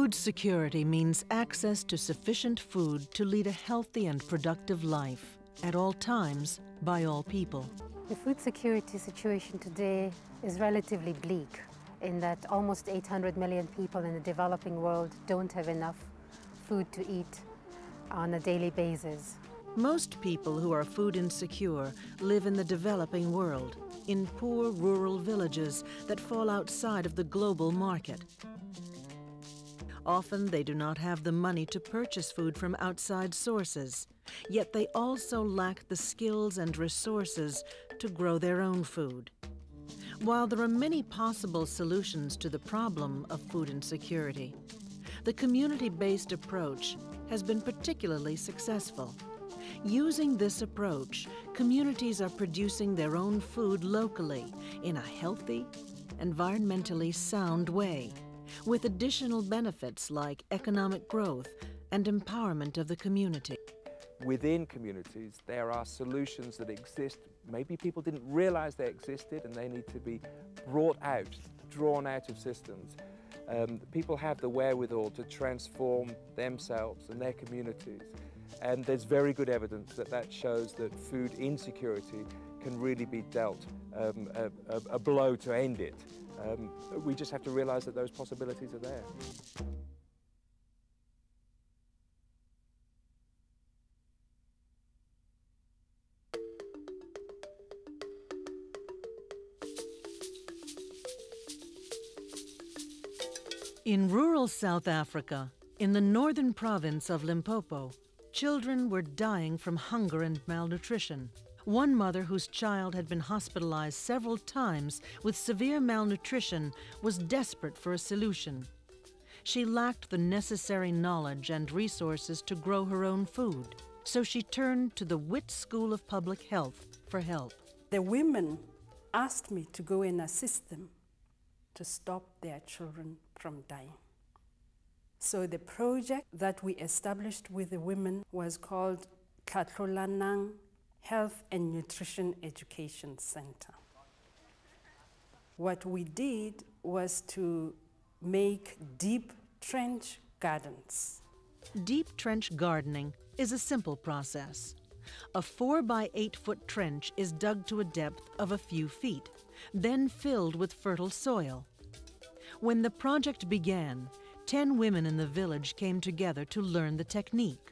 Food security means access to sufficient food to lead a healthy and productive life, at all times, by all people. The food security situation today is relatively bleak in that almost 800 million people in the developing world don't have enough food to eat on a daily basis. Most people who are food insecure live in the developing world, in poor rural villages that fall outside of the global market. Often they do not have the money to purchase food from outside sources, yet they also lack the skills and resources to grow their own food. While there are many possible solutions to the problem of food insecurity, the community-based approach has been particularly successful. Using this approach, communities are producing their own food locally in a healthy, environmentally sound way, with additional benefits like economic growth and empowerment of the community. Within communities, there are solutions that exist. Maybe people didn't realize they existed and they need to be brought out, drawn out of systems. People have the wherewithal to transform themselves and their communities. And there's very good evidence that that shows that food insecurity can really be dealt a blow to end it. We just have to realize that those possibilities are there. In rural South Africa, in the northern province of Limpopo, children were dying from hunger and malnutrition. One mother whose child had been hospitalized several times with severe malnutrition was desperate for a solution. She lacked the necessary knowledge and resources to grow her own food, so she turned to the Witt School of Public Health for help. The women asked me to go and assist them to stop their children from dying. So the project that we established with the women was called Katlolanang Health and Nutrition Education Center. What we did was to make deep trench gardens. Deep trench gardening is a simple process. A 4 by 8 foot trench is dug to a depth of a few feet, then filled with fertile soil. When the project began, 10 women in the village came together to learn the technique.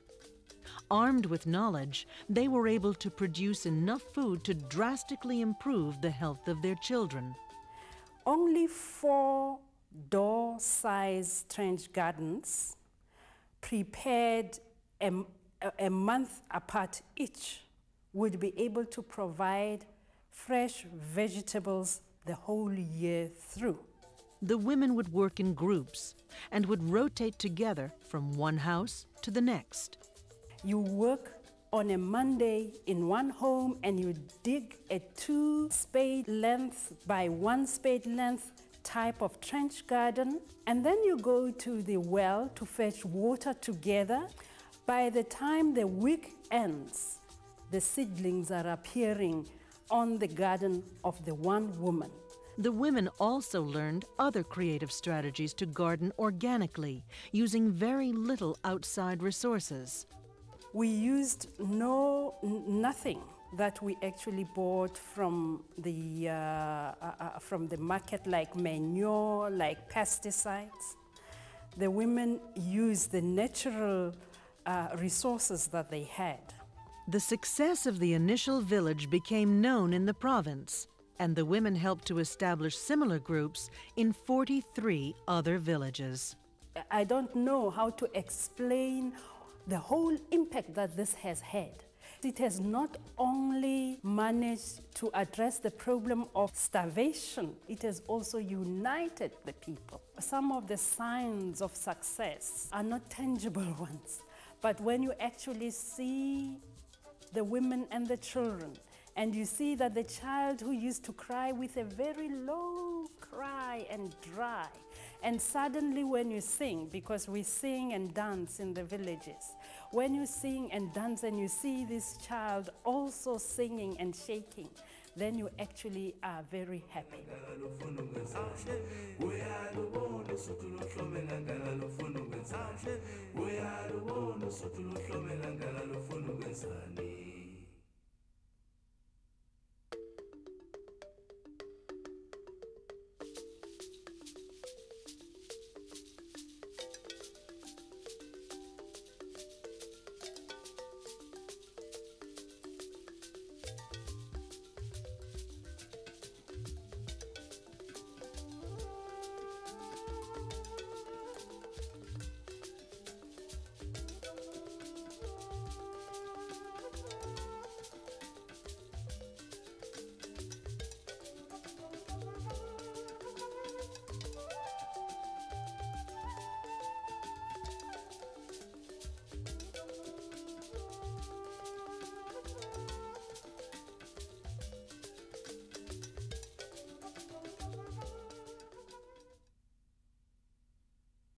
Armed with knowledge, they were able to produce enough food to drastically improve the health of their children. Only 4 door-sized trench gardens, prepared a month apart each, would be able to provide fresh vegetables the whole year through. The women would work in groups and would rotate together from one house to the next. You work on a Monday in one home and you dig a 2 spade length by 1 spade length type of trench garden, and then you go to the well to fetch water together. By the time the week ends, the seedlings are appearing on the garden of the one woman. The women also learned other creative strategies to garden organically, using very little outside resources. We used nothing that we actually bought from the market, like manure, like pesticides. The women used the natural resources that they had. The success of the initial village became known in the province, and the women helped to establish similar groups in 43 other villages. I don't know how to explain the whole impact that this has had. It has not only managed to address the problem of starvation, it has also united the people. Some of the signs of success are not tangible ones, but when you actually see the women and the children, and you see that the child who used to cry with a very low cry and dry, and suddenly when you sing, because we sing and dance in the villages, when you sing and dance and you see this child also singing and shaking, then you actually are very happy. We are the one